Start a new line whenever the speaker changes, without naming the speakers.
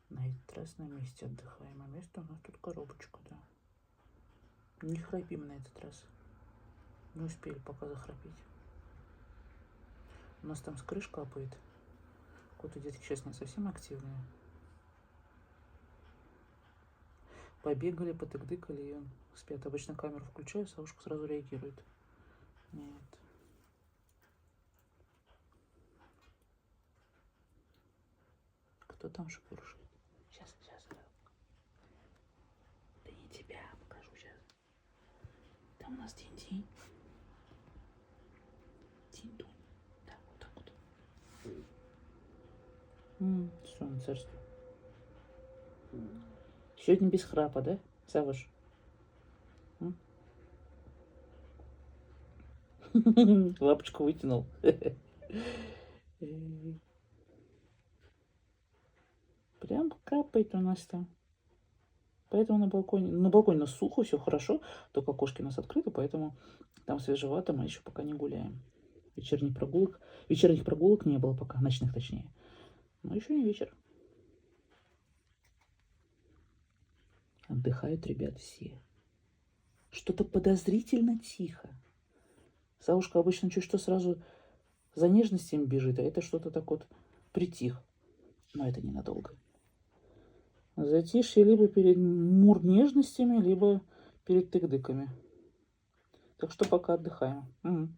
На этот раз на месте отдыхаем. А место у нас тут коробочка, да. Не храпим на этот раз. Не успели пока захрапеть. У нас там с крыш капает. Кот и детки сейчас не совсем активные. Побегали, потык-дыкали, и он спят. Обычно камеру включаю, Савушка сразу реагирует. Нет. Кто там шепуршит? Сейчас. Да не тебя покажу сейчас. Там у нас Тинь-Тинь. Тинь-Тунь. Да, вот так вот. Все, на царство. Сегодня без храпа, да, Савуш? Лапочку вытянул. Прям капает у нас там. Поэтому на балконе у нас сухо, все хорошо, только окошки у нас открыты, поэтому там свежевато, мы еще пока не гуляем. Вечерних прогулок не было пока, ночных точнее. Но еще не вечер. Отдыхают ребят все. Что-то подозрительно тихо. Савушка обычно чуть что сразу за нежностями бежит, а это что-то так вот притих. Но это ненадолго. Затишье либо перед нежностями, либо перед тык-дыками. Так что пока отдыхаем. Угу.